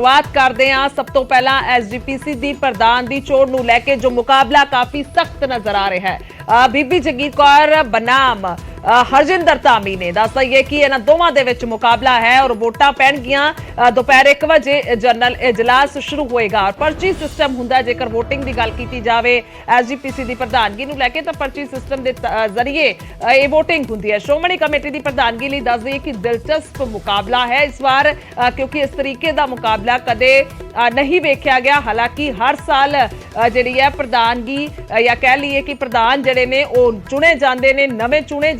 शुरुआत करते हैं। सब तो पहला एसजीपीसी दी प्रधान दी चोण नूं लैके जो मुकाबला काफी सख्त नजर आ रहा है। बीबी जगीर कौर बनाम हरजिंदर धामी ने दस दईए कि इन्हां दोवां दे विच मुकाबला है और वोटां पैणगियां। दोपहर 1 बजे जनरल इजलास शुरू होएगा और पर्ची सिस्टम हुंदा है। जेकर वोटिंग की गल की जाए एसजीपीसी की प्रधानगी नूं लैके तां पर्ची सिस्टम के जरिए ये वोटिंग हुंदी है। श्रोमणी कमेटी की प्रधानगी लई दस दईए कि दिलचस्प मुकाबला है इस बार, क्योंकि इस तरीके का मुकाबला कदे नहीं वेख्या गया। हालांकि हर साल जिहड़ी है प्रधानगी या कह लीए कि प्रधान जिहड़े ने वो चुने जाते हैं, नवे चुने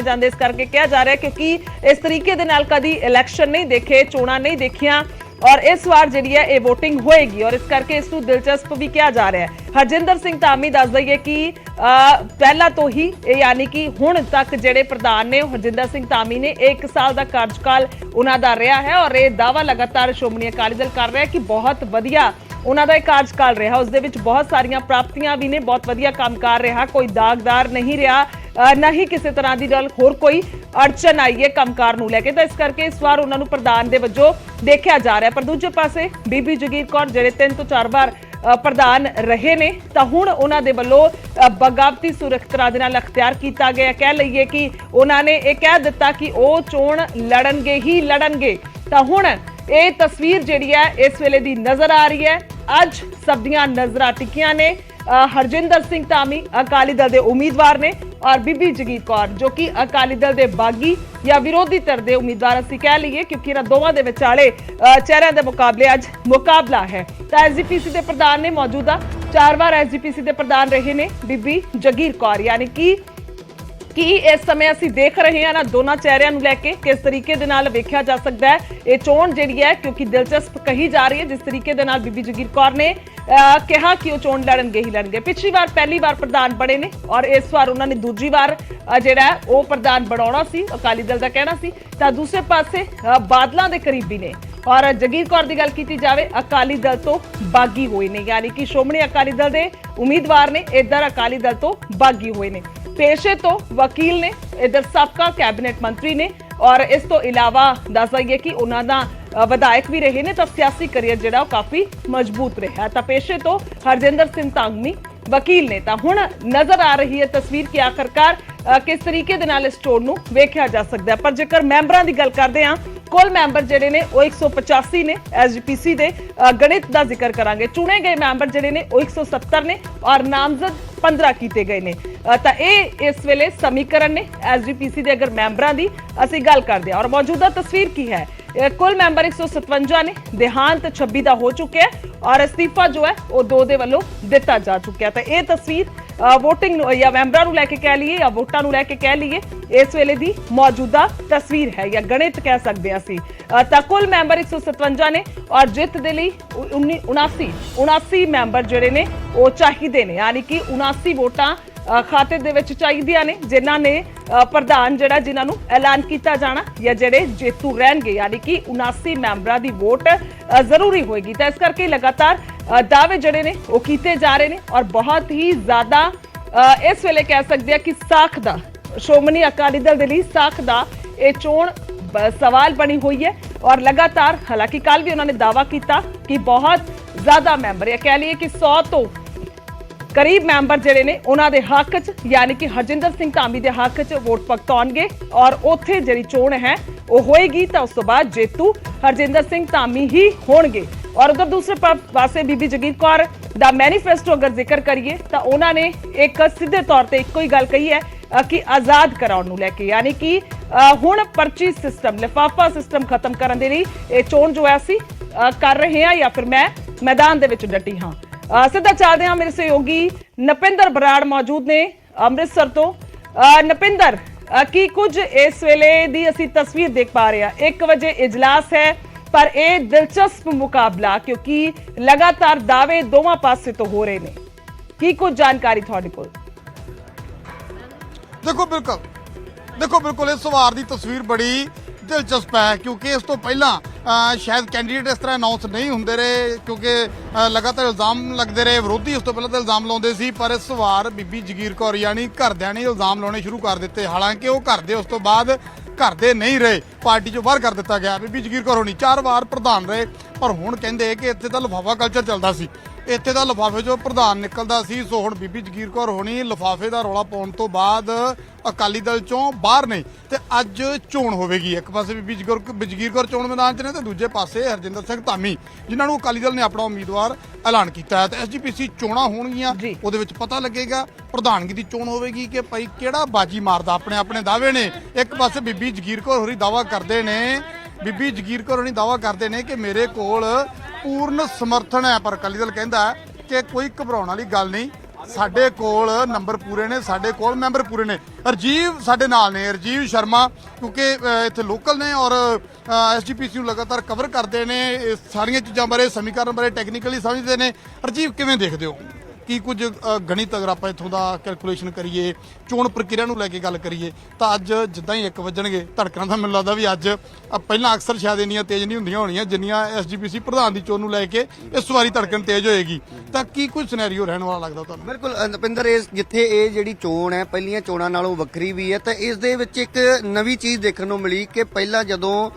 जाते इस करके कहा जा रहा है क्योंकि इस तरीके दे नाल कदी इलैक्शन नहीं देखे, चोणां नहीं देखियां और इस बार जिहड़ी है ये वोटिंग होएगी और इस करके इसनूं दिलचस्प भी कहा जा रहा है। हरजिंदर सिंह धामी दस दईए कि पहला तो ही यानी कि हुण तक जिहड़े प्रधान ने हरजिंदर सिंह धामी ने 1 साल का कार्यकाल उन्हां दा रहा है और ये दावा लगातार श्रोमणी अकाली दल कर रहा है कि बहुत वधिया उन्हां दा कार्यकाल रहा। उस दे विच बहुत सारियां प्राप्तियां भी ने, बहुत वधिया कामकार रहा, कोई दागदार नहीं रहा, ना ही किसी तरह की गल होर कोई अड़चन आई है कामकार नूं लैके। तो इस करके इस बार उन्होंने प्रधान दे वजों देखा जा रहा है। पर दूजे पासे बीबी जगीर कौर जिहड़े 3 तो 4 बार प्रधान रहे ने तां हुण उन्हां दे वल्लों बगावती सुरख तरह दे नाल अख्तियार किया गया। कह लईए कि उन्होंने ये कह दिता कि वो चोण लड़नगे ही लड़नगे। तां हुण ये तस्वीर जिहड़ी है इस वेले दी नजर आ रही है। अज सब दियां नजरां टिकियां ने हरजिंदर सिंह धामी अकाली दल के उम्मीदवार ने और बीबी जगीर कौर जो कि अकाली दल के बागी या विरोधी धਿਰ ਦੇ उम्मीदवार ਅਸੀਂ कह लीए, क्योंकि इन्हां दोवां दे विचाले चेहरिਆਂ ਦੇ मुकाबले अज मुकाबला है। तो एसजीपीसी के प्रधान ने मौजूदा 4 बार एसजीपीसी के प्रधान रहे ने बीबी जगीर कौर, यानी कि इस समय असीं देख रहे हैं ना दोनों चेहरिਆਂ ਨੂੰ लैके किस तरीके दे नाल वेख्या जा सकता है ये चोण जिहड़ी है, क्योंकि दिलचस्प कही जा रही है जिस तरीके दे नाल बीबी जगीर कौर ने कहा कि वो चोण लड़नगे ही लड़नगे। पिछली बार पहली बार प्रधान बने ने और इस बार उन्होंने दूजी बार जिहड़ा है वो प्रधान बनाउणा सी, अकाली दल का कहना सी। तां दूसरे पासे बादलों के करीबी ने और जगीर कौर की गल की जाए अकाली दल तो बागी हुए ने, यानी कि श्रोमणी अकाली दल के उम्मीदवार ने, इधर अकाली दल तो बागी हुए ने। पेशे तो वकील ने, इधर सबका कैबिनेट मंत्री ने और इस तो इलावा दस दईए कि उन्होंने विधायक भी रहे ने। तो सियासी करियर जिहड़ा काफ़ी मजबूत रहा। तो पेशे तो हरजिंदर सिंह धामी वकील ने। तो हुण नजर आ रही है तस्वीर कि आखिरकार किस तरीके दे नाल इस चोण नूं वेख्या जा सकता है। पर जेकर मैंबरां दी गल करदे हां, कुल मैंबर जिहड़े ने वो 185 ने। एसजीपीसी दे गणित का जिक्र करांगे, चुने गए मैंबर जिहड़े ने वो 170 ने और नामजद 15 किए गए ने। तो ये इस वेले समीकरण ने एसजीपीसी के अगर मैंबरां दी असीं गल करदे हां और मौजूदा तस्वीर की है, कुल मैंबर 157 ने, देहांत 26 का हो चुका है और इस्तीफा जो है वो 2 दे वल्लों दिता जा चुका है। तो ये तस्वीर वोटिंग या मैंबरां नूं लैके कह लीए या वोटां नूं लैके कह लीए इस वेले दी मौजूदा तस्वीर है या गणित कह सकते हैं असीं। तां कुल मैंबर 157 ने और जित दे लई 79 मैंबर जिहड़े ने वो चाहिए ने, यानी कि 79 वोटां खाते दे विच चाहिदियां ने जिन्हां ने प्रधान जिहड़ा जिन्हां नूं ऐलान किया जाना या जिहड़े जेतू रहणगे, यानी कि 79 मैंबरां दी वोट जरूरी होएगी। तो इस करके लगातार दावे जिहड़े ने वो कीते जा रहे हैं और बहुत ही ज्यादा इस वेले कह सकते हैं कि साख दा श्रोमणी अकाली दल दे लई साख दा ये चोण सवाल बनी हुई है। और लगातार हालांकि कल भी उन्होंने दावा किया कि बहुत ज्यादा मैंबर या कह लीए कि 100 तो करीब मैंबर जिहड़े ने उन्हां दे हक च, यानी कि हरजिंदर सिंह धामी के हक च वोट भगताउणगे और उत्थे जिहड़ी चोण है वो होएगी। तो उस तो बाद जेतू हरजिंदर सिंह धामी ही होणगे। और उधर दूसरे पासे बीबी जगीर कौर दा मैनीफेस्टो अगर जिक्र करिए तो उन्होंने एक सीधे तौर पर एक ही गल कही है कि आज़ाद कराउण नूं लैके, यानी कि हुण पर्ची सिस्टम लिफाफा सिस्टम खत्म करने के लिए ये चोण जो है असीं कर रहे हैं या फिर मैं मैदान दे विच डटी हाँ। सीधा चलते हैं, मेरे सहयोगी नपिंदर बराड़ मौजूद ने अमृतसर तो। नपिंदर की कुछ इस वेले दी असीं तस्वीर देख पा रहे हैं, 1 बजे इजलास है पर यह दिलचस्प मुकाबला क्योंकि लगातार दावे दोवां पासे तो हो रहे हैं, की कुछ जानकारी थोड़े कोल? देखो बिल्कुल इस वार की तस्वीर बड़ी दिलचस्प है क्योंकि इस तो पहला शायद कैंडीडेट इस तरह अनाउंस नहीं होंगे रहे क्योंकि लगातार इल्जाम लगते रहे विरोधी इस तो पहले तो इल्जाम लाते सी, पर इस वार बीबी जगीर कौर यानी घरदिਆਂ ने इल्जाम लाने शुरू कर दिते। हालांकि वो घर दे उस तो बाद ਘਰ ਦੇ ਨਹੀਂ ਰਹੇ, ਪਾਰਟੀ ਚੋਂ ਬਾਹਰ ਕਰ ਦਿੱਤਾ ਗਿਆ। ਬੀਬੀ ਜਗੀਰ ਕੌਰ ਹੋਣੀ 4 ਵਾਰ ਪ੍ਰਧਾਨ ਰਹੇ, ਪਰ ਹੁਣ ਕਹਿੰਦੇ ਕਿ ਇੱਥੇ ਤਾਂ ਲਿਫਾਫਾ ਕਲਚਰ ਚੱਲਦਾ ਸੀ, ਇੱਥੇ ਦਾ ਲਿਫਾਫੇ ਚੋਂ ਪ੍ਰਧਾਨ ਨਿਕਲਦਾ ਸੀ। ਸੋ ਹੁਣ ਬੀਬੀ ਜਗੀਰ ਕੌਰ ਹੋਣੀ ਲਿਫਾਫੇ ਦਾ ਰੌਲਾ ਪਾਉਣ ਤੋਂ ਬਾਅਦ ਅਕਾਲੀ ਦਲ ਚੋਂ ਬਾਹਰ ਨੇ ਤੇ ਅੱਜ ਚੋਣ ਹੋਵੇਗੀ। ਇੱਕ ਪਾਸੇ ਬੀਬੀ ਜਗੀਰ ਕੌਰ ਚੋਣ ਮੈਦਾਨ 'ਚ ਨੇ ਤੇ ਦੂਜੇ ਪਾਸੇ ਹਰਜਿੰਦਰ ਸਿੰਘ ਧਾਮੀ, ਜਿਨ੍ਹਾਂ ਨੂੰ ਅਕਾਲੀ ਦਲ ਨੇ ਆਪਣਾ ਉਮੀਦਵਾਰ ਐਲਾਨ ਕੀਤਾ ਹੈ। ਤੇ ਐਸਜੀਪੀਸੀ ਚੋਣਾਂ ਹੋਣਗੀਆਂ, ਉਹਦੇ ਵਿੱਚ ਪਤਾ ਲੱਗੇਗਾ ਪ੍ਰਧਾਨਗੀ ਦੀ ਚੋਣ ਹੋਵੇਗੀ ਕਿ ਭਾਈ ਕਿਹੜਾ ਬਾਜੀ ਮਾਰਦਾ। ਆਪਣੇ ਆਪਣੇ ਦਾਅਵੇ ਨੇ, ਇੱਕ ਪਾਸੇ ਬੀਬੀ ਜਗੀਰ ਕੌਰ ਹੋਰੀ ਦਾਅਵਾ ਕਰਦੇ ਨੇ, ਬੀਬੀ ਜਗੀਰ ਕੌਰ ਹੋਣੀ ਦਾਅਵਾ ਕਰਦੇ ਨੇ ਕਿ ਮੇਰੇ ਕੋਲ ਪੂਰਨ ਸਮਰਥਨ ਹੈ, ਪਰ ਅਕਾਲੀ ਦਲ ਕਹਿੰਦਾ ਕਿ ਕੋਈ ਘਬਰਾਉਣ ਵਾਲੀ ਗੱਲ ਨਹੀਂ, ਸਾਡੇ ਕੋਲ ਨੰਬਰ ਪੂਰੇ ਨੇ, ਸਾਡੇ ਕੋਲ ਮੈਂਬਰ ਪੂਰੇ ਨੇ। ਰਾਜੀਵ ਸਾਡੇ ਨਾਲ ਨੇ, ਰਾਜੀਵ ਸ਼ਰਮਾ, ਕਿਉਂਕਿ ਇੱਥੇ ਲੋਕਲ ਨੇ ਔਰ ਐਸਜੀਪੀਸੀ ਨੂੰ ਲਗਾਤਾਰ ਕਵਰ ਕਰਦੇ ਨੇ, ਇਹ ਸਾਰੀਆਂ ਚੀਜ਼ਾਂ ਬਾਰੇ, ਸਮੀਕਰਨ ਬਾਰੇ ਟੈਕਨੀਕਲੀ ਸਮਝਦੇ ਨੇ। ਰਾਜੀਵ, ਕਿਵੇਂ ਦੇਖਦੇ ਹੋ ਕੀ ਕੁਝ ਗਣਿਤ ਅਗਰ ਆਪਾਂ ਇੱਥੋਂ ਦਾ ਕੈਲਕੂਲੇਸ਼ਨ ਕਰੀਏ, ਚੋਣ ਪ੍ਰਕਿਰਿਆ ਨੂੰ ਲੈ ਕੇ ਗੱਲ ਕਰੀਏ ਤਾਂ ਅੱਜ ਜਿੱਦਾਂ ਹੀ 1 ਵਜਣਗੇ ਧੜਕਣਾ ਤਾਂ ਮੈਨੂੰ ਲੱਗਦਾ ਵੀ ਅੱਜ ਪਹਿਲਾਂ ਅਕਸਰ ਸ਼ਾਇਦ ਇੰਨੀਆਂ ਤੇਜ਼ ਨਹੀਂ ਹੁੰਦੀਆਂ ਹੋਣੀਆਂ ਜਿੰਨੀਆਂ ਐਸਜੀਪੀਸੀ ਪ੍ਰਧਾਨ ਦੀ ਚੋਣ ਨੂੰ ਲੈ ਕੇ ਇਸ ਵਾਰੀ ਧੜਕਣ ਤੇਜ਼ ਹੋਏਗੀ। ਤਾਂ ਕੀ ਕੁਝ ਸਿਨੈਰੀਓ ਰਹਿਣ ਵਾਲਾ ਲੱਗਦਾ ਤੁਹਾਨੂੰ? ਬਿਲਕੁਲ ਨਪਿੰਦਰ, ਇਸ ਜਿੱਥੇ ਇਹ ਜਿਹੜੀ ਚੋਣ ਹੈ ਪਹਿਲੀਆਂ ਚੋਣਾਂ ਨਾਲੋਂ ਵੱਖਰੀ ਵੀ ਹੈ, ਤਾਂ ਇਸ ਦੇ ਵਿੱਚ ਇੱਕ ਨਵੀਂ ਚੀਜ਼ ਦੇਖਣ ਨੂੰ ਮਿਲੀ ਕਿ ਪਹਿਲਾਂ ਜਦੋਂ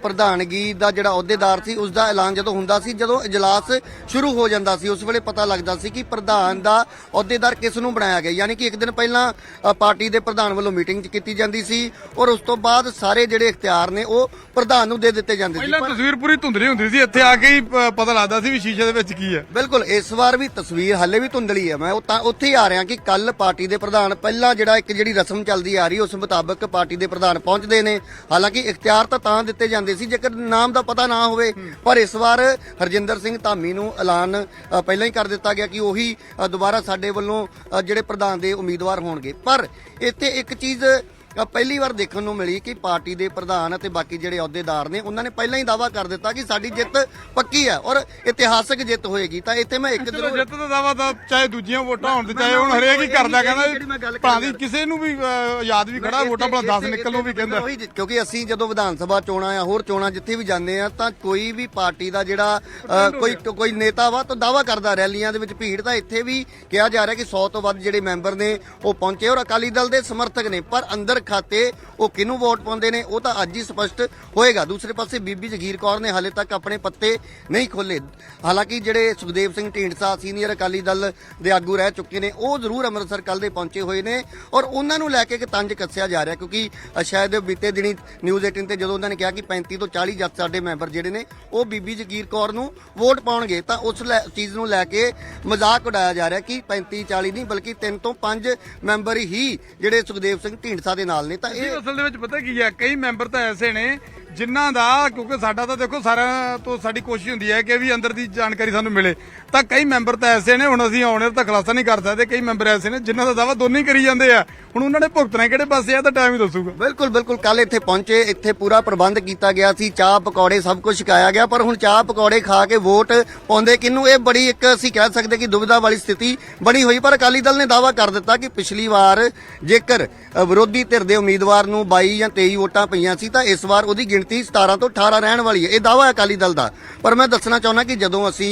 ਪ੍ਰਧਾਨਗੀ ਦਾ ਜਿਹੜਾ ਅਹੁਦੇਦਾਰ ਸੀ ਉਸ ਦਾ ਐਲਾਨ ਜਦੋਂ ਹੁੰਦਾ ਸੀ, ਜਦੋਂ ਇਜਲਾਸ ਸ਼ੁਰੂ ਹੋ ਜਾਂਦਾ ਸੀ, ਉਸ ਵੇਲੇ ਪਤਾ ਲੱਗਦਾ ਸੀ ਕਿ ਪ੍ਰਧਾਨ ਦਾ ਅਹੁਦੇਦਾਰ ਕਿਸ ਨੂੰ ਬਣਾਇਆ ਗਿਆ। ਯਾਨੀ ਕਿ ਇੱਕ ਦਿਨ ਪਹਿਲਾਂ ਪਾਰਟੀ ਦੇ ਪ੍ਰਧਾਨ ਵੱਲੋਂ ਮੀਟਿੰਗ ਕੀਤੀ ਜਾਂਦੀ ਸੀ ਔਰ ਉਸ ਤੋਂ ਬਾਅਦ ਸਾਰੇ ਜਿਹੜੇ ਇਖਤਿਆਰ ਨੇ ਉਹ ਪ੍ਰਧਾਨ ਨੂੰ ਦੇ ਦਿੱਤੇ ਜਾਂਦੇ ਸੀ। ਪਹਿਲਾਂ ਤਸਵੀਰ ਪੂਰੀ ਧੁੰਦਲੀ ਹੁੰਦੀ ਸੀ, ਇੱਥੇ ਆ ਕੇ ਹੀ ਪਤਾ ਲੱਗਦਾ ਸੀ ਵੀ ਸ਼ੀਸ਼ੇ ਦੇ ਵਿੱਚ ਕੀ ਹੈ। ਬਿਲਕੁਲ, ਇਸ ਵਾਰ ਵੀ ਤਸਵੀਰ ਹਾਲੇ ਵੀ ਧੁੰਦਲੀ ਹੈ। ਮੈਂ ਉੱਥੇ ਹੀ ਆ ਰਿਹਾ ਕਿ ਕੱਲ ਪਾਰਟੀ ਦੇ ਪ੍ਰਧਾਨ, ਪਹਿਲਾਂ ਜਿਹੜੀ ਰਸਮ ਚੱਲਦੀ ਆ ਰਹੀ ਉਸ ਮੁਤਾਬਕ ਪਾਰਟੀ ਦੇ ਪ੍ਰਧਾਨ ਪਹੁੰਚਦੇ ਨੇ। ਹਾਲਾਂਕਿ ਇਖਤਿਆਰ ਤਾਂ ਦਿੱਤੇ ਜਾਂਦੇ ਸੀ ਜੇਕਰ ਨਾਮ ਦਾ ਪਤਾ ਨਾ ਹੋਵੇ, ਪਰ ਇਸ ਵਾਰ ਹਰਜਿੰਦਰ ਸਿੰਘ ਧਾਮੀ ਨੂੰ ਐਲਾਨ ਪਹਿਲਾਂ ਹੀ ਕਰ ਦਿੱਤਾ ਗਿਆ ਕਿ ਉਹੀ ਦੁਬਾਰਾ ਸਾਡੇ ਵੱਲੋਂ ਜਿਹੜੇ ਪ੍ਰਧਾਨ ਦੇ ਉਮੀਦਵਾਰ ਹੋਣਗੇ। ਪਰ ਇੱਥੇ ਇੱਕ ਚੀਜ਼ ਪਹਿਲੀ ਵਾਰ ਦੇਖਣ ਨੂੰ ਮਿਲੀ ਕਿ ਪਾਰਟੀ ਦੇ ਪ੍ਰਧਾਨ ਅਤੇ ਬਾਕੀ ਜਿਹੜੇ ਅਹੁਦੇਦਾਰ ਨੇ ਉਹਨਾਂ ਨੇ ਪਹਿਲਾਂ ਹੀ ਦਾਅਵਾ ਕਰ ਦਿੱਤਾ ਕਿ ਸਾਡੀ ਜਿੱਤ ਪੱਕੀ ਹੈ ਔਰ ਇਤਿਹਾਸਕ ਜਿੱਤ ਹੋਏਗੀ। ਤਾਂ ਇੱਥੇ ਮੈਂ ਇੱਕ ਜਿੱਤ ਦਾ ਦਾਅਵਾ ਤਾਂ ਚਾਹੇ ਦੂਜੀਆਂ ਵੋਟਾਂ ਹੋਣ ਤੇ ਚਾਹੇ ਹੁਣ ਹਰੇਕ ਹੀ ਕਰਦਾ, ਕਹਿੰਦਾ ਭਾਵੇਂ ਕਿਸੇ ਨੂੰ ਵੀ ਯਾਦ ਵੀ ਖੜਾ ਵੋਟਾਂ ਭਲਾ 10 ਨਿਕਲ ਨੂੰ ਵੀ ਕਹਿੰਦਾ। ਕਿਉਂਕਿ ਅਸੀਂ ਜਦੋਂ ਵਿਧਾਨ ਸਭਾ ਚੋਣਾਂ ਜਾਂ ਹੋਰ ਚੋਣਾਂ ਜਿੱਥੇ ਵੀ ਜਾਂਦੇ ਆ ਤਾਂ ਕੋਈ ਵੀ ਪਾਰਟੀ ਦਾ ਜਿਹੜਾ ਕੋਈ ਨੇਤਾ ਵਾ ਤਾਂ ਦਾਅਵਾ ਕਰਦਾ ਰੈਲੀਆਂ ਦੇ ਵਿੱਚ ਭੀੜ, ਤਾਂ ਇੱਥੇ ਵੀ ਕਿਹਾ ਜਾ ਰਿਹਾ ਕਿ 100 ਤੋਂ ਵੱਧ ਜਿਹੜੇ ਮੈਂਬਰ ਨੇ ਉਹ ਪਹੁੰਚੇ ਔਰ ਅਕਾਲੀ ਦਲ ਦੇ ਸਮਰਥਕ ਨੇ, ਪਰ ਅੰਦਰ ਖਾਤੇ ਉਹ ਕਿਹਨੂੰ ਵੋਟ ਪਾਉਂਦੇ ਨੇ ਉਹ ਤਾਂ ਅੱਜ ਹੀ ਸਪਸ਼ਟ ਹੋਏਗਾ। ਦੂਸਰੇ ਪਾਸੇ ਬੀਬੀ ਜਗੀਰ ਕੌਰ ਨੇ ਹਾਲੇ ਤੱਕ ਆਪਣੇ ਪੱਤੇ ਨਹੀਂ ਖੋਲੇ। ਹਾਲਾਂਕਿ ਜਿਹੜੇ ਸੁਖਦੇਵ ਸਿੰਘ ਢੀਂਡਸਾ ਸੀਨੀਅਰ ਅਕਾਲੀ ਦਲ ਦੇ ਆਗੂ ਰਹਿ ਚੁੱਕੇ ਨੇ, ਉਹ ਜ਼ਰੂਰ ਅੰਮ੍ਰਿਤਸਰ ਕੱਲ ਦੇ ਪਹੁੰਚੇ ਹੋਏ ਨੇ ਔਰ ਉਹਨਾਂ ਨੂੰ ਲੈ ਕੇ ਇੱਕ ਤੰਜ ਕੱਸਿਆ ਜਾ ਰਿਹਾ, ਕਿਉਂਕਿ ਸ਼ਾਇਦ ਬੀਤੇ ਦਿਨੀ ਨਿਊਜ਼ 18 ਤੇ ਜਦੋਂ ਉਹਨਾਂ ਨੇ ਕਿਹਾ ਕਿ 35 ਤੋਂ 40 ਜੱਜ ਸਾਡੇ ਮੈਂਬਰ ਜਿਹੜੇ ਨੇ ਉਹ ਬੀਬੀ ਜਗੀਰ ਕੌਰ ਨੂੰ ਵੋਟ ਪਾਉਣਗੇ, ਤਾਂ ਉਸ ਚੀਜ਼ ਨੂੰ ਲੈ ਕੇ ਮਜ਼ਾਕ ਉਡਾਇਆ ਜਾ ਰਿਹਾ ਕਿ 35-40 ਨਹੀਂ ਬਲਕਿ 3 ਤੋਂ 5 ਮੈਂਬਰ ਹੀ ਜਿਹੜੇ ਸੁਖਦੇਵ ਸਿੰਘ ਢੀਂਡਸਾ ਦੇ ਨਾਲ ਨੇ। ਤਾਂ ਇਹ ਅਸਲ ਦੇ ਵਿੱਚ ਪਤਾ ਕੀ ਹੈ, ਕਈ ਮੈਂਬਰ ਤਾਂ ਐਸੇ ਨੇ ਜਿਨ੍ਹਾਂ ਦਾ, ਕਿਉਂਕਿ ਸਾਡਾ ਤਾਂ ਦੇਖੋ ਸਾਰਿਆਂ ਤੋਂ ਸਾਡੀ ਕੋਸ਼ਿਸ਼ ਹੁੰਦੀ ਹੈ ਕਿ ਵੀ ਅੰਦਰ ਦੀ ਜਾਣਕਾਰੀ ਸਾਨੂੰ ਮਿਲੇ, ਤਾਂ ਕਈ ਮੈਂਬਰ ਤਾਂ ਐਸੇ ਨੇ, ਹੁਣ ਅਸੀਂ ਆਉਣੇ ਤਾਂ ਖੁਲਾਸਾ ਨਹੀਂ ਕਰ ਸਕਦੇ, ਕਈ ਮੈਂਬਰ ਐਸੇ ਨੇ ਜਿਨ੍ਹਾਂ ਦਾ ਦਾਅਵਾ ਦੋਨੇ ਹੀ ਕਰੀ ਜਾਂਦੇ ਆ। ਹੁਣ ਉਹਨਾਂ ਨੇ ਭੁਗਤਣਾ ਕਿਹੜੇ ਪਾਸੇ ਆ ਤਾਂ ਟਾਈਮ ਹੀ ਦੱਸੂਗਾ। ਬਿਲਕੁਲ ਕੱਲ ਇੱਥੇ ਪਹੁੰਚੇ, ਇੱਥੇ ਪੂਰਾ ਪ੍ਰਬੰਧ ਕੀਤਾ ਗਿਆ ਸੀ, ਚਾਹ ਪਕੌੜੇ ਸਭ ਕੁਝ ਛਕਾਇਆ ਗਿਆ, ਪਰ ਹੁਣ ਚਾਹ ਪਕੌੜੇ ਖਾ ਕੇ ਵੋਟ ਪਾਉਂਦੇ ਕਿਹਨੂੰ, ਇਹ ਬੜੀ ਇੱਕ ਅਸੀਂ ਕਹਿ ਸਕਦੇ ਕਿ ਦੁਵਿਧਾ ਵਾਲੀ ਸਥਿਤੀ ਬਣੀ ਹੋਈ। ਪਰ ਅਕਾਲੀ ਦਲ ਨੇ ਦਾਅਵਾ ਕਰ ਦਿੱਤਾ ਕਿ ਪਿਛਲੀ ਵਾਰ ਜੇਕਰ ਵਿਰੋਧੀ ਧਿਰ ਦੇ ਉਮੀਦਵਾਰ ਨੂੰ 22 ਜਾਂ 23 ਵੋਟਾਂ ਪਈਆਂ ਸੀ ਤਾਂ ਇਸ ਵਾਰ ਉਹਦੀ ਗਿਣਤੀ 17 ਤੋਂ 18 ਰਹਿਣ ਵਾਲੀ ਹੈ। ਇਹ ਦਾਅਵਾ ਹੈ ਅਕਾਲੀ ਦਲ ਦਾ। ਪਰ ਮੈਂ ਦੱਸਣਾ ਚਾਹੁੰਦਾ ਕਿ ਜਦੋਂ ਅਸੀਂ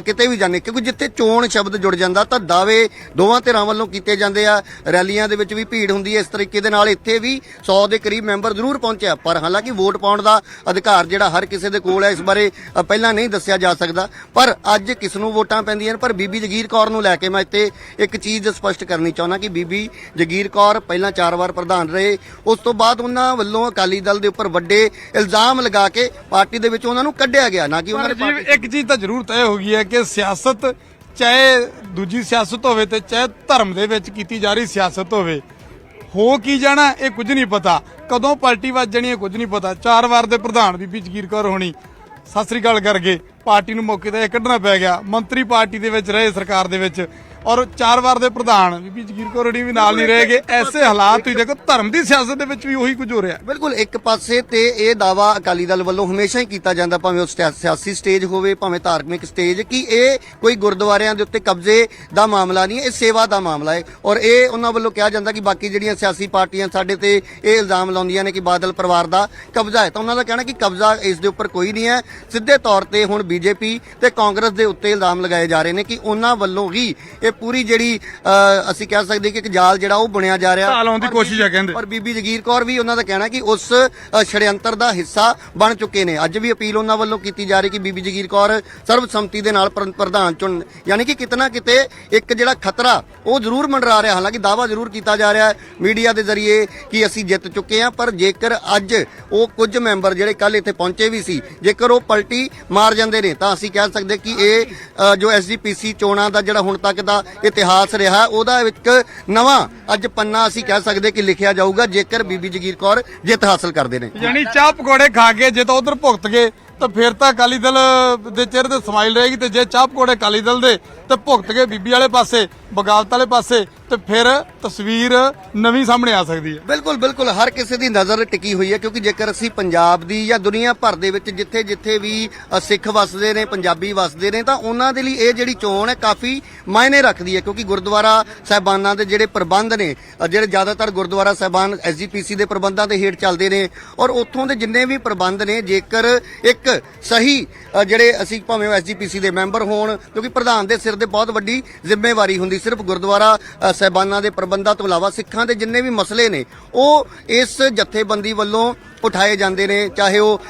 ਕਿਤੇ ਵੀ ਜਾਂਦੇ, ਕਿਉਂਕਿ ਜਿੱਥੇ ਚੋਣ ਸ਼ਬਦ ਜੁੜ ਜਾਂਦਾ ਤਾਂ ਦਾਅਵੇ ਦੋਵਾਂ ਧਿਰਾਂ ਵੱਲੋਂ ਕੀਤੇ ਜਾਂਦੇ ਆ, ਰੈਲੀਆਂ ਦੇ ਵਿੱਚ ਵੀ ਭੀੜ ਹੁੰਦੀ ਹੈ। ਇਸ ਤਰੀਕੇ ਦੇ ਨਾਲ ਇੱਥੇ ਵੀ 100 ਦੇ ਕਰੀਬ ਮੈਂਬਰ ਜ਼ਰੂਰ ਪਹੁੰਚਿਆ, ਪਰ ਹਾਲਾਂਕਿ ਵੋਟ ਪਾਉਣ ਦਾ ਅਧਿਕਾਰ ਜਿਹੜਾ ਹਰ ਕਿਸੇ ਦੇ ਕੋਲ ਹੈ, ਇਸ ਬਾਰੇ ਪਹਿਲਾਂ ਨਹੀਂ ਦੱਸਿਆ ਜਾ ਸਕਦਾ। ਪਰ ਅੱਜ ਕਿਸ ਨੂੰ ਵੋਟਾਂ ਪੈਂਦੀਆਂ ਨੇ, ਪਰ ਬੀਬੀ ਜਗੀਰ ਕੌਰ ਨੂੰ ਲੈ ਕੇ ਮੈਂ ਇੱਥੇ ਇੱਕ ਚੀਜ਼ ਸਪਸ਼ਟ ਕਰਨੀ ਚਾਹੁੰਦਾ ਕਿ ਬੀਬੀ ਜਗੀਰ ਕੌਰ ਪਹਿਲਾਂ 4 ਵਾਰ ਪ੍ਰਧਾਨ ਰਹੇ, ਉਸ ਤੋਂ ਬਾਅਦ ਉਹਨਾਂ ਵੱਲੋਂ ਅਕਾਲੀ ਦਲ ਦੇ ਉੱਪਰ ਵੱਡੇ ਇਲਜ਼ਾਮ ਲਗਾ ਕੇ ਪਾਰਟੀ ਦੇ ਵਿੱਚ ਉਹਨਾਂ ਨੂੰ ਕੱਢਿਆ ਗਿਆ, ਨਾ ਕਿ ਉਹਨਾਂ ਨੇ। ਇੱਕ ਚੀਜ਼ ਤਾਂ ਜ਼ਰੂਰ ਤੈਅ ਹੋ ਗਈ ਹੈ ਕਿ ਸਿਆਸਤ, ਚਾਹੇ ਦੂਜੀ ਸਿਆਸਤ ਹੋਵੇ ਤੇ ਚਾਹੇ ਧਰਮ ਦੇ ਵਿੱਚ ਕੀਤੀ ਜਾ ਰਹੀ ਸਿਆਸਤ ਹੋਵੇ, ਹੋ ਕੀ ਜਾਣਾ ਇਹ ਕੁਝ ਨਹੀਂ ਪਤਾ, ਕਦੋਂ ਪਾਰਟੀ ਵੱਜ ਜਾਣੀ ਇਹ ਕੁਝ ਨਹੀਂ ਪਤਾ। 4 ਵਾਰ ਦੇ ਪ੍ਰਧਾਨ ਬੀਬੀ ਜਗੀਰ ਕੌਰ ਹੋਣੀ ਸਤਿ ਸ੍ਰੀ ਅਕਾਲ ਕਰਕੇ ਪਾਰਟੀ ਨੂੰ ਮੌਕੇ ਤੇ ਕੱਢਣਾ ਪੈ ਗਿਆ, ਮੰਤਰੀ ਪਾਰਟੀ ਦੇ ਵਿੱਚ ਰਹੇ ਸਰਕਾਰ ਦੇ ਵਿੱਚ, ਔਰ 4 ਵਾਰ ਦੇ ਪ੍ਰਧਾਨ ਬੀਬੀ ਜਗੀਰ ਕੌਰ ਹੋਣੀ ਵੀ ਨਾਲ ਨਹੀਂ ਰਹੇਗੇ। ਐਸੇ ਹਾਲਾਤ ਤੁਸੀਂ ਦੇਖੋ, ਧਰਮ ਦੀ ਸਿਆਸਤ ਦੇ ਵਿੱਚ ਵੀ ਉਹੀ ਕੁਝ ਹੋ ਰਿਹਾ। ਬਿਲਕੁਲ, ਇੱਕ ਪਾਸੇ ਤੇ ਇਹ ਦਾਅਵਾ ਅਕਾਲੀ ਦਲ ਵੱਲੋਂ ਹਮੇਸ਼ਾ ਹੀ ਕੀਤਾ ਜਾਂਦਾ, ਭਾਵੇਂ ਉਹ ਸਿਆਸੀ ਸਟੇਜ ਹੋਵੇ ਭਾਵੇਂ ਧਾਰਮਿਕ ਸਟੇਜ, ਕਿ ਇਹ ਕੋਈ ਗੁਰਦੁਆਰਿਆਂ ਦੇ ਉੱਤੇ ਕਬਜ਼ੇ ਦਾ ਮਾਮਲਾ ਨਹੀਂ ਹੈ, ਇਹ ਸੇਵਾ ਦਾ ਮਾਮਲਾ ਹੈ। ਔਰ ਇਹ ਉਹਨਾਂ ਵੱਲੋਂ ਕਿਹਾ ਜਾਂਦਾ ਕਿ ਬਾਕੀ ਜਿਹੜੀਆਂ ਸਿਆਸੀ ਪਾਰਟੀਆਂ ਸਾਡੇ ਤੇ ਇਹ ਇਲਜ਼ਾਮ ਲਾਉਂਦੀਆਂ ਨੇ ਕਿ ਬਾਦਲ ਪਰਿਵਾਰ ਦਾ ਕਬਜ਼ਾ ਹੈ, ਤਾਂ ਉਹਨਾਂ ਦਾ ਕਹਿਣਾ ਕਿ ਕਬਜ਼ਾ ਇਸ ਦੇ ਉੱਪਰ ਕੋਈ ਨਹੀਂ ਹੈ। ਸਿੱਧੇ ਤੌਰ ਤੇ ਹੁਣ ਬੀਜੇਪੀ ਤੇ ਕਾਂਗਰਸ ਦੇ ਉੱਤੇ ਇਲਜ਼ਾਮ ਲਗਾਏ ਜਾ ਰਹੇ ਨੇ ਕਿ ਉਹਨਾਂ ਵੱਲੋਂ ਹੀ ਇਹ ਉੱਤੇ ਪੂਰੀ ਜਿਹੜੀ ਅਸੀਂ ਕਹਿ ਸਕਦੇ ਕਿ ਇੱਕ ਜਾਲ ਜਿਹੜਾ ਉਹ ਬਣਿਆ ਜਾ ਰਿਹਾ ਢਾਲ ਲਾਉਣ ਦੀ ਕੋਸ਼ਿਸ਼ ਹੈ ਕਹਿੰਦੇ। ਪਰ ਬੀਬੀ ਜਗੀਰ ਕੌਰ ਵੀ ਉਹਨਾਂ ਦਾ ਕਹਿਣਾ ਕਿ ਉਸ ਛੜਯੰਤਰ ਦਾ ਹਿੱਸਾ ਬਣ ਚੁੱਕੇ ਨੇ। ਅੱਜ ਵੀ ਅਪੀਲ ਉਹਨਾਂ ਵੱਲੋਂ ਕੀਤੀ ਜਾ ਰਹੀ ਕਿ ਬੀਬੀ ਜਗੀਰ ਕੌਰ ਸਰਬਸੰਮਤੀ ਦੇ ਨਾਲ ਪ੍ਰਧਾਨ ਚੁਣ, ਯਾਨੀ ਕਿ ਕਿਤੇ ਨਾ ਕਿਤੇ ਇੱਕ ਜਿਹੜਾ ਖਤਰਾ ਉਹ ਜ਼ਰੂਰ ਮੰਡਰਾ ਰਿਹਾ। ਹਾਲਾਂਕਿ ਦਾਅਵਾ ਜ਼ਰੂਰ ਕੀਤਾ ਜਾ ਰਿਹਾ ਹੈ ਮੀਡੀਆ ਦੇ ਜ਼ਰੀਏ ਕਿ ਅਸੀਂ ਜਿੱਤ ਚੁੱਕੇ ਹਾਂ, ਪਰ ਜੇਕਰ ਅੱਜ ਉਹ ਕੁਝ ਮੈਂਬਰ ਜਿਹੜੇ ਕੱਲ ਇੱਥੇ ਪਹੁੰਚੇ ਵੀ ਸੀ, ਜੇਕਰ ਉਹ ਪਲਟੀ ਮਾਰ ਜਾਂਦੇ ਨੇ ਤਾਂ ਅਸੀਂ ਕਹਿ ਸਕਦੇ ਕਿ ਇਹ ਜੋ ਐਸਜੀਪੀਸੀ ਚੋਣਾਂ ਦਾ ਜਿਹੜਾ ਹੁਣ ਤੱਕ ਦਾ ਇਤਿਹਾਸ ਰਿਹਾ ਉਹਦਾ ਇੱਕ ਨਵਾਂ ਅੱਜ ਪੰਨਾ ਅਸੀਂ ਕਹਿ ਸਕਦੇ ਕਿ ਲਿਖਿਆ ਜਾਊਗਾ ਜੇਕਰ ਬੀਬੀ ਜਗੀਰ ਕੌਰ ਜਿੱਤ ਹਾਸਲ ਕਰਦੇ ਨੇ। ਯਾਨੀ ਚਾਹ ਪਕੌੜੇ ਖਾ ਕੇ ਜੇ ਤਾਂ ਉਧਰ ਭੁਗਤ ਗਏ ਤਾਂ ਫਿਰ ਤਾਂ ਅਕਾਲੀ ਦਲ ਦੇ ਚਿਹਰੇ ਤੇ ਸਮਾਈਲ ਰਹੇਗੀ, ਤੇ ਜੇ ਚਾਹ ਪਕੌੜੇ ਅਕਾਲੀ ਦਲ ਦੇ ਤੇ ਭੁਗਤ ਗਏ ਬੀਬੀ ਵਾਲੇ ਪਾਸੇ, ਬਗਾਵਤ ਵਾਲੇ ਪਾਸੇ, ਤੇ ਫਿਰ ਤਸਵੀਰ ਨਵੀਂ ਸਾਹਮਣੇ ਆ ਸਕਦੀ ਹੈ। ਬਿਲਕੁਲ ਬਿਲਕੁਲ ਹਰ ਕਿਸੇ ਦੀ ਨਜ਼ਰ ਟਿਕੀ ਹੋਈ ਹੈ, ਕਿਉਂਕਿ ਜੇਕਰ ਅਸੀਂ ਪੰਜਾਬ ਦੀ ਜਾਂ ਦੁਨੀਆ ਭਰ ਦੇ ਵਿੱਚ ਜਿੱਥੇ ਜਿੱਥੇ ਵੀ ਸਿੱਖ ਵਸਦੇ ਨੇ, ਪੰਜਾਬੀ ਵਸਦੇ ਨੇ, ਤਾਂ ਉਹਨਾਂ ਦੇ ਲਈ ਇਹ ਜਿਹੜੀ ਚੋਣ ਹੈ ਕਾਫੀ ਮਾਇਨੇ ਰੱਖਦੀ ਹੈ। ਕਿਉਂਕਿ ਗੁਰਦੁਆਰਾ ਸਾਹਿਬਾਨਾਂ ਦੇ ਜਿਹੜੇ ਪ੍ਰਬੰਧ ਨੇ, ਜਿਹੜੇ ਜ਼ਿਆਦਾਤਰ ਗੁਰਦੁਆਰਾ ਸਾਹਿਬਾਨ ਐਸਜੀਪੀਸੀ ਦੇ ਪ੍ਰਬੰਧਾਂ ਦੇ ਹੇਠ ਚੱਲਦੇ ਨੇ, ਔਰ ਉੱਥੋਂ ਦੇ ਜਿੰਨੇ ਵੀ ਪ੍ਰਬੰਧ ਨੇ, ਜੇਕਰ ਇੱਕ ਸਹੀ ਜਿਹੜੇ ਅਸੀਂ ਭਾਵੇਂ ਐਸਜੀਪੀਸੀ ਦੇ ਮੈਂਬਰ ਹੋਣ, ਕਿਉਂਕਿ ਪ੍ਰਧਾਨ ਦੇ ਸਿਰ ਤੇ ਬਹੁਤ ਵੱਡੀ ਜ਼ਿੰਮੇਵਾਰੀ ਹੁੰਦੀ, ਸਿਰਫ ਗੁਰਦੁਆਰਾ ਸਾਹਿਬਾਨਾਂ ਦੇ ਪ੍ਰਬੰਧਾਂ ਤੋਂ ਇਲਾਵਾ ਸਿੱਖਾਂ ਦੇ ਜਿੰਨੇ ਵੀ ਮਸਲੇ ਨੇ ਉਹ ਇਸ ਜਥੇਬੰਦੀ ਵੱਲੋਂ ਉਠਾਏ ਜਾਂਦੇ ਨੇ, ਚਾਹੇ ਉਹ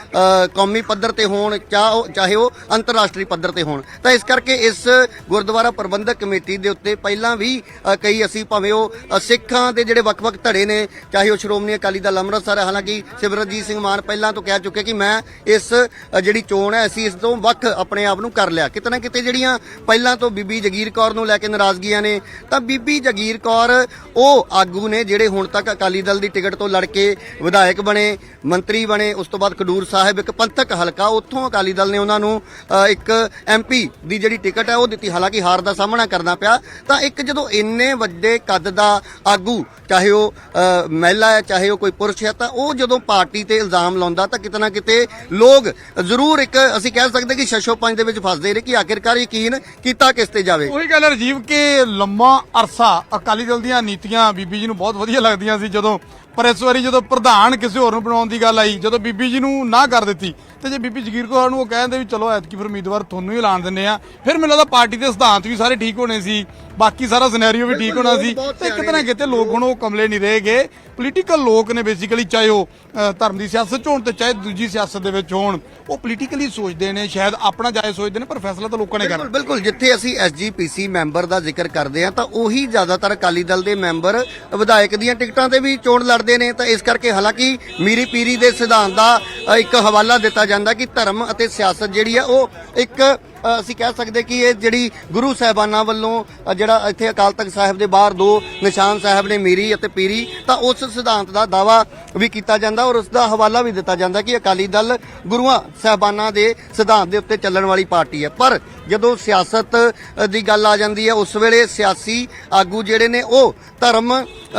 ਕੌਮੀ ਪੱਧਰ ਤੇ ਹੋਣ, ਚਾਹੇ ਉਹ ਅੰਤਰਰਾਸ਼ਟਰੀ ਪੱਧਰ ਤੇ ਹੋਣ। ਤਾਂ ਇਸ ਕਰਕੇ ਇਸ ਗੁਰਦੁਆਰਾ ਪ੍ਰਬੰਧਕ ਕਮੇਟੀ ਦੇ ਉੱਤੇ ਪਹਿਲਾਂ ਵੀ ਕਈ ਅਸੀਂ ਭਾਵੇਂ ਉਹ ਸਿੱਖਾਂ ਦੇ ਜਿਹੜੇ ਵੱਖ-ਵੱਖ ਧੜੇ ਨੇ, ਚਾਹੇ ਉਹ ਸ਼੍ਰੋਮਣੀ ਅਕਾਲੀ ਦਲ ਅੰਮ੍ਰਿਤਸਰ, ਹਾਲਾਂਕਿ ਸਿਮਰਨਜੀਤ ਸਿੰਘ ਮਾਨ ਪਹਿਲਾਂ ਤੋਂ ਕਹਿ ਚੁੱਕੇ ਕਿ ਮੈਂ ਇਸ ਜਿਹੜੀ ਚੋਣ ਹੈ ਅਸੀਂ ਇਸ ਤੋਂ ਵੱਖ ਆਪਣੇ ਆਪ ਨੂੰ ਕਰ ਲਿਆ। ਕਿਤੇ ਨਾ ਕਿਤੇ ਜਿਹੜੀਆਂ ਪਹਿਲਾਂ ਤੋਂ ਬੀਬੀ ਜਗੀਰ ਕੌਰ ਨੂੰ ਲੈ ਕੇ ਨਾਰਾਜ਼ਗੀਆਂ ਨੇ, ਤਾਂ ਬੀਬੀ ਜਗੀਰ ਕੌਰ ਉਹ ਆਗੂ ਨੇ ਜਿਹੜੇ ਹੁਣ ਤੱਕ ਅਕਾਲੀ ਦਲ ਦੀ ਟਿਕਟ ਤੋਂ ਲੜ ਕੇ ਵਿਧਾਇਕ ਬਣੇ, ਮੰਤਰੀ ਬਣੇ। ਉਸ ਤੋਂ ਬਾਅਦ ਖਡੂਰ ਸਾਹਿਬ ਇੱਕ ਪੰਥਕ ਹਲਕਾ, ਉੱਥੋਂ ਅਕਾਲੀ ਦਲ ਨੇ ਉਹਨਾਂ ਨੂੰ ਇੱਕ ਐਮਪੀ ਦੀ ਜਿਹੜੀ ਟਿਕਟ ਹੈ ਉਹ ਦਿੱਤੀ, ਹਾਲਾਂਕਿ ਹਾਰ ਦਾ ਸਾਹਮਣਾ ਕਰਨਾ ਪਿਆ। ਤਾਂ ਇੱਕ ਜਦੋਂ ਇੰਨੇ ਵੱਡੇ ਕੱਦ ਦਾ ਆਗੂ, ਚਾਹੇ ਉਹ ਮਹਿਲਾ ਹੈ ਚਾਹੇ ਉਹ ਕੋਈ ਪੁਰਸ਼ ਹੈ, ਤਾਂ ਉਹ ਜਦੋਂ ਪਾਰਟੀ ਤੇ ਇਲਜ਼ਾਮ ਲਾਉਂਦਾ ਤਾਂ ਕਿਤੇ ਨਾ ਕਿਤੇ ਲੋਕ ਜ਼ਰੂਰ ਇੱਕ ਅਸੀਂ ਕਹਿ ਸਕਦੇ ਕਿ ਛੱਛੋ ਪੰਜ ਦੇ ਵਿੱਚ ਫਸਦੇ ਨੇ ਕਿ ਆਖਿਰਕਾਰ ਯਕੀਨ ਕੀਤਾ ਕਿਸ ਤੇ ਜਾਵੇ। ਉਹੀ ਗੱਲ ਹੈ ਰਾਜੀਵ ਕਿ ਲੰਮਾ ਅਰਸਾ ਅਕਾਲੀ ਦਲ ਦੀਆਂ ਨੀਤੀਆਂ ਬੀਬੀ ਜੀ ਨੂੰ ਬਹੁਤ ਵਧੀਆ ਲੱਗਦੀਆਂ ਸੀ ਜਦੋਂ, ਪਰ ਇਸ ਵਾਰੀ ਜਦੋਂ ਪ੍ਰਧਾਨ ਕਿਸੇ ਹੋਰ ਨੂੰ ਬਣਾਉਣ ਦੀ ਗੱਲ ਆਈ, ਜਦੋਂ ਬੀਬੀ ਜੀ ਨੂੰ ਨਾ ਕਰ ਦਿੱਤੀ, ਤੇ ਜੇ ਬੀਬੀ ਜਗੀਰ ਕੌਰ ਨੂੰ ਉਹ ਕਹਿੰਦੇ ਵੀ ਚਲੋ ਐਤਕੀ ਫਿਰ ਉਮੀਦਵਾਰ ਤੁਹਾਨੂੰ ਹੀ ਐਲਾਨ ਦਿੰਦੇ ਆ, ਫਿਰ ਮੈਨੂੰ ਲੱਗਦਾ ਪਾਰਟੀ ਦੇ ਸਿਧਾਂਤ ਵੀ ਸਾਰੇ ਠੀਕ ਹੋਣੇ ਸੀ, ਬਾਕੀ ਸਾਰਾ ਸਿਨੈਰੀਓ ਵੀ ਠੀਕ ਹੋਣਾ ਸੀ। ਤੇ ਕਿਤੇ ਨਾ ਕਿਤੇ ਲੋਕ ਹੁਣ ਉਹ ਕਮਲੇ ਨਹੀਂ ਰਹੇਗੇ, ਪੋਲੀਟੀਕਲ ਲੋਕ ਨੇ ਬੇਸਿਕਲੀ, ਚਾਹੇ ਉਹ ਧਰਮ ਦੀ ਸਿਆਸਤ 'ਚ ਹੋਣ ਤੇ ਚਾਹੇ ਦੂਜੀ ਸਿਆਸਤ ਦੇ ਵਿੱਚ ਹੋਣ, ਉਹ ਪੋਲੀਟੀਕਲੀ ਸੋਚਦੇ ਨੇ, ਸ਼ਾਇਦ ਆਪਣਾ ਜਾਇਜ਼ ਸੋਚਦੇ ਨੇ, ਪਰ ਫੈਸਲਾ ਤਾਂ ਲੋਕਾਂ ਨੇ ਕਰਨਾ। ਬਿਲਕੁਲ ਜਿੱਥੇ ਅਸੀਂ ਐਸਜੀਪੀਸੀ ਮੈਂਬਰ ਦਾ ਜ਼ਿਕਰ ਕਰਦੇ ਹਾਂ ਤਾਂ ਉਹੀ ਜ਼ਿਆਦਾਤਰ ਅਕਾਲੀ ਦਲ ਦੇ ਮੈਂਬਰ ਵਿਧਾਇਕ ਦੀਆਂ ਟਿਕਟਾਂ ਤੇ ਵੀ ਚੋਣ ਲੜਦੇ ਨੇ। ਤਾਂ ਇਸ ਕਰਕੇ ਹਾਲਾਂਕਿ ਮੀਰੀ ਪੀਰੀ ਦੇ ਸਿਧਾਂਤ ਦਾ ਇੱਕ ਹਵਾਲਾ ਦਿੱਤਾ ਜਾਂਦਾ ਕਿ ਧਰਮ ਅਤੇ ਸਿਆਸਤ ਜਿਹੜੀ ਆ ਉਹ ਇੱਕ ਅਸੀਂ ਕਹਿ ਸਕਦੇ ਕਿ ਇਹ ਜਿਹੜੀ ਗੁਰੂ ਸਾਹਿਬਾਨਾਂ ਵੱਲੋਂ ਜਿਹੜਾ ਇੱਥੇ ਅਕਾਲ ਤਖਤ ਸਾਹਿਬ ਦੇ ਬਾਹਰ ਦੋ ਨਿਸ਼ਾਨ ਸਾਹਿਬ ਨੇ, ਮੀਰੀ ਅਤੇ ਪੀਰੀ, ਤਾਂ ਉਸ ਸਿਧਾਂਤ ਦਾ ਦਾਵਾ ਵੀ ਕੀਤਾ ਜਾਂਦਾ ਔਰ ਉਸ ਦਾ ਹਵਾਲਾ ਵੀ ਦਿੱਤਾ ਜਾਂਦਾ ਕਿ ਅਕਾਲੀ ਦਲ ਗੁਰੂਆਂ ਸਾਹਿਬਾਨਾਂ ਦੇ ਸਿਧਾਂਤ ਦੇ ਉੱਤੇ ਚੱਲਣ ਵਾਲੀ ਪਾਰਟੀ ਹੈ। ਪਰ ਜਦੋਂ ਸਿਆਸਤ ਦੀ ਗੱਲ ਆ ਜਾਂਦੀ ਹੈ ਉਸ ਵੇਲੇ ਸਿਆਸੀ ਆਗੂ ਜਿਹੜੇ ਨੇ ਉਹ ਧਰਮ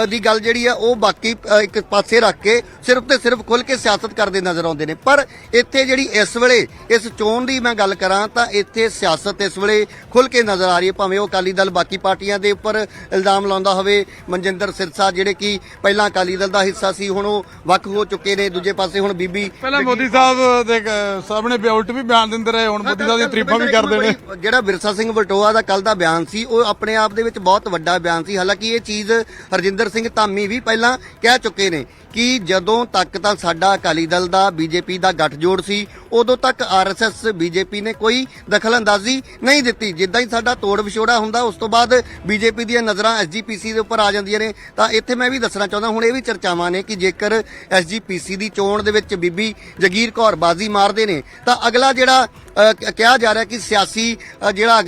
ਦੀ ਗੱਲ ਜਿਹੜੀ ਆ ਉਹ ਬਾਕੀ ਇੱਕ ਪਾਸੇ ਰੱਖ ਕੇ ਸਿਰਫ ਤੇ ਸਿਰਫ ਖੁੱਲ ਕੇ ਸਿਆਸਤ ਕਰਦੇ ਨਜ਼ਰ ਆਉਂਦੇ ਨੇ। ਪਰ ਇੱਥੇ ਜਿਹੜੀ ਇਸ ਵੇਲੇ ਇਸ ਚੋਣ ਦੀ ਮੈਂ ਗੱਲ ਕਰਾਂ ਤਾਂ ਇੱਥੇ ਸਿਆਸਤ ਇਸ ਵੇਲੇ ਖੁੱਲ ਕੇ ਨਜ਼ਰ ਆ ਰਹੀ ਹੈ। ਭਾਵੇਂ ਉਹ ਅਕਾਲੀ ਦਲ ਬਾਕੀ ਪਾਰਟੀਆਂ ਦੇ ਉੱਪਰ ਇਲਜ਼ਾਮ ਲਾਉਂਦਾ ਹੋਵੇ, ਮਨਜਿੰਦਰ ਸਿਰਸਾ ਜਿਹੜੇ ਕਿ ਪਹਿਲਾਂ ਅਕਾਲੀ ਦਲ ਦਾ ਹਿੱਸਾ ਸੀ ਹੁਣ ਉਹ ਵੱਖ ਹੋ ਚੁੱਕੇ ਨੇ, ਦੂਜੇ ਪਾਸੇ ਹੁਣ ਬੀਬੀ ਪਹਿਲਾਂ ਮੋਦੀ ਸਾਹਿਬ ਦੇ ਸਾਹਮਣੇ ਉਲਟ ਵੀ ਬਿਆਨ ਦਿੰਦੇ ਰਹੇ, ਹੁਣ ਮੋਦੀ ਸਾਹਿਬ ਦੀਆਂ ਤਾਰੀਫਾਂ ਵੀ ਕਰਦੇ ਨੇ। ਜਿਹੜਾ ਬਿਰਸਾ ਸਿੰਘ ਵਲਟੋਆ ਦਾ ਕੱਲ ਦਾ ਬਿਆਨ ਸੀ ਉਹ ਆਪਣੇ ਆਪ ਦੇ ਵਿੱਚ ਬਹੁਤ ਵੱਡਾ ਬਿਆਨ ਸੀ। ਹਾਲਾਂਕਿ ਇਹ ਚੀਜ਼ ਹਰਜਿੰਦਰ ਸਿੰਘ ਧਾਮੀ ਵੀ ਪਹਿਲਾਂ ਕਹਿ ਚੁੱਕੇ ਨੇ ਕਿ ਜਦੋਂ ਤੱਕ ਤਾਂ ਸਾਡਾ ਅਕਾਲੀ ਦਲ ਦਾ ਬੀਜੇਪੀ ਦਾ ਗੱਠਜੋੜ ਸੀ ਉਦੋਂ ਤੱਕ ਆਰਐਸਐਸ ਬੀਜੇਪੀ ਨੇ ਕੋਈ ਦਖਲਅੰਦਾਜ਼ੀ ਨਹੀਂ ਦਿੱਤੀ। ਜਿੱਦਾਂ ਹੀ ਸਾਡਾ ਤੋੜ ਵਿਛੋੜਾ ਹੁੰਦਾ ਉਸ ਤੋਂ ਬਾਅਦ ਬੀਜੇਪੀ ਦੀਆਂ ਨਜ਼ਰਾਂ ਐਸਜੀਪੀਸੀ ਦੇ ਉੱਪਰ ਆ ਜਾਂਦੀਆਂ ਨੇ। ਤਾਂ ਇੱਥੇ ਮੈਂ ਵੀ ਦੱਸਣਾ ਚਾਹੁੰਦਾ, ਹੁਣ ਇਹ ਵੀ ਚਰਚਾਵਾਂ ਨੇ ਕਿ ਜੇਕਰ ਐਸਜੀਪੀਸੀ ਦੀ ਚੋਣ ਦੇ ਵਿੱਚ ਬੀਬੀ ਜਗੀਰ ਕੌਰ ਬਾਜ਼ੀ ਮਾਰਦੇ ਨੇ ਤਾਂ ਅਗਲਾ ਜਿਹੜਾ ਕਿਹਾ ਜਾ ਰਿਹਾ ਕਿ ਸਿਆਸੀ ਜਿਹੜਾ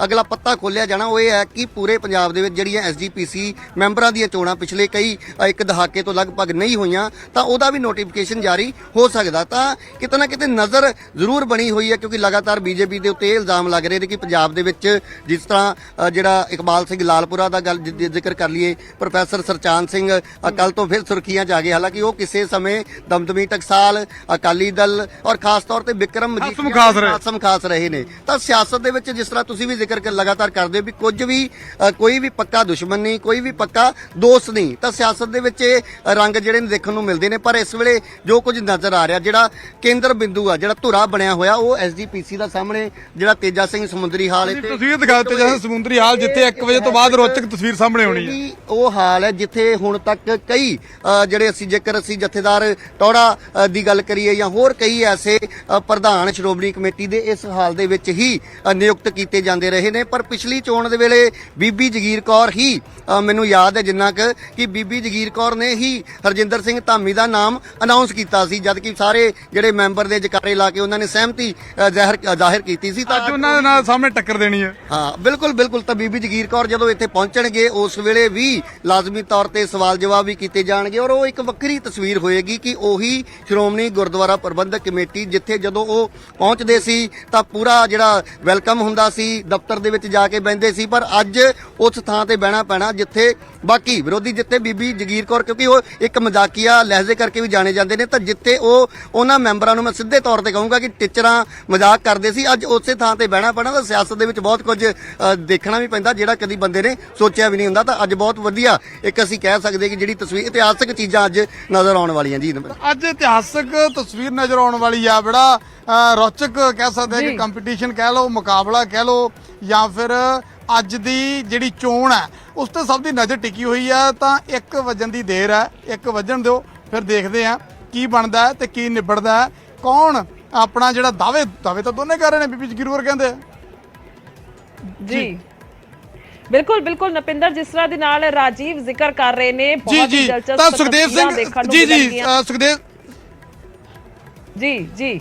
ਅਗਲਾ ਪੱਤਾ ਖੋਲਿਆ ਜਾਣਾ ਉਹ ਇਹ ਹੈ ਕਿ ਪੂਰੇ ਪੰਜਾਬ ਦੇ ਵਿੱਚ ਜਿਹੜੀਆਂ ਐਸਜੀਪੀਸੀ ਮੈਂਬਰਾਂ ਦੀਆਂ ਚੋਣਾਂ ਪਿਛਲੇ ਕਈ ਇੱਕ ਦਹਾਕੇ ਤੋਂ ਲਗਭਗ ਨਹੀਂ ਹੋਈਆਂ ਤਾਂ ਉਹਦਾ ਵੀ ਨੋਟੀਫਿਕੇਸ਼ਨ ਜਾਰੀ ਹੋ ਸਕਦਾ। ਤਾਂ ਕਿਤੇ ਨਾ ਕਿਤੇ ਨਜ਼ਰ ਜ਼ਰੂਰ ਬਣੀ ਹੋਈ ਹੈ ਕਿਉਂਕਿ ਲਗਾਤਾਰ ਬੀਜੇਪੀ ਦੇ ਉੱਤੇ ਇਹ ਇਲਜ਼ਾਮ ਲੱਗ ਰਹੇ ਨੇ ਕਿ ਪੰਜਾਬ ਦੇ ਵਿੱਚ ਜਿਸ ਤਰ੍ਹਾਂ ਜਿਹੜਾ ਇਕਬਾਲ ਸਿੰਘ ਲਾਲਪੁਰਾ ਦਾ ਗੱਲ ਜ਼ਿਕਰ ਕਰ ਲਈਏ, ਪ੍ਰੋਫੈਸਰ ਸਰਚਾਨ ਸਿੰਘ ਕੱਲ ਤੋਂ ਫਿਰ ਸੁਰਖੀਆਂ 'ਚ ਆ ਗਏ, ਹਾਲਾਂਕਿ ਉਹ ਕਿਸੇ ਸਮੇਂ ਦਮਦਮੀ ਟਕਸਾਲ ਅਕਾਲੀ ਦਲ ਔਰ ਖਾਸ ਤੌਰ ਤੇ ਬਿਕਰਮ ਮਜੀਠੀਆ ਆਸਮ ਖਾਸ ਰਹੇ ਨੇ। ਤਾਂ ਸਿਆਸਤ ਦੇ ਵਿੱਚ ਜਿਸ ਤਰ੍ਹਾਂ ਤੁਸੀਂ ਵੀ ਜ਼ਿਕਰ ਲਗਾਤਾਰ ਕਰਦੇ ਹੋ ਵੀ ਕੋਈ ਵੀ ਪੱਕਾ ਦੁਸ਼ਮਣ ਨਹੀਂ, ਕੋਈ ਵੀ ਪੱਕਾ ਦੋਸਤ ਨਹੀਂ, ਤਾਂ ਸਿਆਸਤ ਦੇ ਵਿੱਚ ਇਹ ਰੰਗ ਜਿਹੜੇ ਚਿਹਰੇ ਦੇਖਣ ਨੂੰ ਮਿਲਦੇ ਨੇ, ਪਰ ਇਸ ਵੇਲੇ ਜੋ ਕੁਝ ਨਜ਼ਰ ਆ ਰਿਹਾ, ਜਿਹੜਾ ਕੇਂਦਰ ਬਿੰਦੂ ਆ, ਜਿਹੜਾ ਧੁਰਾ ਬਣਿਆ ਹੋਇਆ, ਉਹ ਐਸਜੀਪੀਸੀ ਦਾ ਸਾਹਮਣੇ ਜਿਹੜਾ ਤੇਜਾ ਸਿੰਘ ਸਮੁੰਦਰੀ ਹਾਲ ਇੱਥੇ ਤਸਵੀਰ ਦਿਖਾ ਦਿੱਤੇ ਜਾਂ ਸਮੁੰਦਰੀ ਹਾਲ, ਜਿੱਥੇ 1 ਵਜੇ ਤੋਂ ਬਾਅਦ ਰੋਚਕ ਤਸਵੀਰ ਸਾਹਮਣੇ ਆਉਣੀ ਹੈ। ਇਹ ਉਹ ਹਾਲ ਹੈ ਜਿੱਥੇ ਹੁਣ ਤੱਕ ਕਈ ਜਿਹੜੇ ਅਸੀਂ ਜਥੇਦਾਰ ਟੌੜਾ ਦੀ ਗੱਲ ਕਰੀਏ ਜਾਂ ਹੋਰ ਕਈ ਐਸੇ ਪ੍ਰਧਾਨ ਸ਼੍ਰੋਮਣੀ ਕਮੇਟੀ ਦੇ ਇਸ ਹਾਲ ਦੇ ਵਿੱਚ ਹੀ ਨਿਯੁਕਤ ਕੀਤੇ ਜਾਂਦੇ ਰਹੇ ਨੇ। ਪਰ ਪਿਛਲੀ ਚੋਣ ਦੇ ਵੇਲੇ ਬੀਬੀ ਜਗੀਰ ਕੌਰ ਹੀ ਮੈਨੂੰ ਯਾਦ ਹੈ ਜਿੰਨਾ ਕੁ ਕਿ ਬੀਬੀ ਜਗੀਰ ਕੌਰ ਨੇ ਹੀ ਹਰਜਿੰਦਰ ਸਿੰਘ ਧਾਮੀ ਦਾ ਨਾਮ ਅਨਾਉਂਸ ਕੀਤਾ ਸੀ, ਜਦ ਕਿ ਸਾਰੇ ਜਿਹੜੇ ਮੈਂਬਰ ਦੇ ਜਕਾਰੇ ਲਾ ਕੇ ਉਹਨਾਂ ਨੇ ਸਹਿਮਤੀ ਜ਼ਾਹਿਰ ਕੀਤੀ ਸੀ। ਅੱਜ ਉਹਨਾਂ ਦੇ ਨਾਲ ਸਾਹਮਣੇ ਟੱਕਰ ਦੇਣੀ ਹੈ। ਹਾਂ ਬਿਲਕੁਲ ਬਿਲਕੁਲ। ਤਾਂ ਬੀਬੀ ਜਗੀਰ ਕੌਰ ਜਦੋਂ ਇੱਥੇ ਪਹੁੰਚਣਗੇ ਉਸ ਵੇਲੇ ਵੀ ਲਾਜ਼ਮੀ ਤੌਰ ਤੇ ਸਵਾਲ ਜਵਾਬ ਵੀ ਕੀਤੇ ਜਾਣਗੇ, ਔਰ ਉਹ ਇੱਕ ਵੱਖਰੀ ਤਸਵੀਰ ਹੋਏਗੀ ਕਿ ਉਹੀ ਸ਼੍ਰੋਮਣੀ ਗੁਰਦੁਆਰਾ ਪ੍ਰਬੰਧਕ ਕਮੇਟੀ ਜਿੱਥੇ ਜਦੋਂ ਉਹ ਪਹੁੰਚਦੇ ਸੀ ਤਾਂ ਪੂਰਾ ਜਿਹੜਾ ਵੈਲਕਮ ਹੁੰਦਾ ਸੀ, ਦਫ਼ਤਰ ਦੇ ਵਿੱਚ ਜਾ ਕੇ ਬਹਿੰਦੇ ਸੀ, ਪਰ ਅੱਜ ਉਸ ਥਾਂ ਤੇ ਬਹਿਣਾ ਪੈਣਾ ਜਿੱਥੇ ਬਾਕੀ ਵਿਰੋਧੀ, ਜਿੱਥੇ ਬੀਬੀ ਜਗੀਰ ਕੌਰ, ਕਿਉਂਕਿ ਉਹ ਇੱਕ ਮਜ਼ਾਕੀਆ ਲਹਿਜ਼ੇ ਕਰਕੇ ਵੀ ਜਾਣੇ ਜਾਂਦੇ ਨੇ, ਤਾਂ ਜਿੱਥੇ ਉਹ ਉਹਨਾਂ ਮੈਂਬਰਾਂ ਨੂੰ ਮੈਂ ਸਿੱਧੇ ਤੌਰ ਤੇ ਕਹੂੰਗਾ ਕਿ ਟੀਚਰਾਂ ਮਜ਼ਾਕ ਕਰਦੇ ਸੀ, ਅੱਜ ਉਸੇ ਥਾਂ ਤੇ ਬਹਿਣਾ ਪੈਣਾ। ਤਾਂ ਸਿਆਸਤ ਦੇ ਵਿੱਚ ਬਹੁਤ ਕੁਝ ਦੇਖਣਾ ਵੀ ਪੈਂਦਾ ਜਿਹੜਾ ਕਦੀ ਬੰਦੇ ਨੇ ਸੋਚਿਆ ਵੀ ਨਹੀਂ ਹੁੰਦਾ। ਤਾਂ ਅੱਜ ਬਹੁਤ ਵਧੀਆ ਇੱਕ ਅਸੀਂ ਕਹਿ ਸਕਦੇ ਕਿ ਜਿਹੜੀ ਤਸਵੀਰ, ਇਤਿਹਾਸਕ ਚੀਜ਼ਾਂ ਅੱਜ ਨਜ਼ਰ ਆਉਣ ਵਾਲੀਆਂ ਜੀ। ਅੱਜ ਇਤਿਹਾਸਕ ਤਸਵੀਰ ਨਜ਼ਰ ਆਉਣ ਵਾਲੀ ਆ, ਬੜਾ ਰੌਚਕ ਕਹਿ ਸਕਦੇ ਹਾਂ ਕਿ ਕੰਪੀਟੀਸ਼ਨ ਕਹਿ ਲਓ, ਮੁਕਾਬਲਾ ਕਹਿ ਲਓ, ਜਾਂ ਫਿਰ ਅੱਜ ਦੀ ਜਿਹੜੀ ਚੋਣ ਹੈ ਉਸ ਤੇ ਸਭ ਦੀ ਨਜ਼ਰ ਟਿਕੀ ਹੋਈ ਹੈ। ਤਾਂ 1 ਵਜਣ ਦੀ ਦੇਰ ਹੈ, 1 ਵਜਣ ਦਿਓ, ਫਿਰ ਦੇਖਦੇ ਆ ਕੀ ਬਣਦਾ ਹੈ ਤੇ ਕੀ ਨਿਬੜਦਾ ਹੈ, ਕੌਣ ਆਪਣਾ ਜਿਹੜਾ ਦਾਅਵੇ ਤਾਂ ਦੋਨੇ ਕਰ ਰਹੇ ਨੇ, ਬੀਬੀ ਜਗੀਰ ਕੌਰ ਕਹਿੰਦੇ ਜੀ ਬਿਲਕੁਲ ਬਿਲਕੁਲ ਨਪਿੰਦਰ, ਜਿਸ ਤਰ੍ਹਾਂ ਦੇ ਨਾਲ ਰਾਜੀਵ ਜ਼ਿਕਰ ਕਰ ਰਹੇ ਨੇ, ਬਹੁਤ ਹੀ ਦਿਲਚਸਪ ਤਾਂ ਸੁਖਦੇਵ ਸਿੰਘ ਦੇਖਣ ਨੂੰ ਮਿਲਣਗੀਆਂ। ਸੁਖਦੇਵ ਜੀ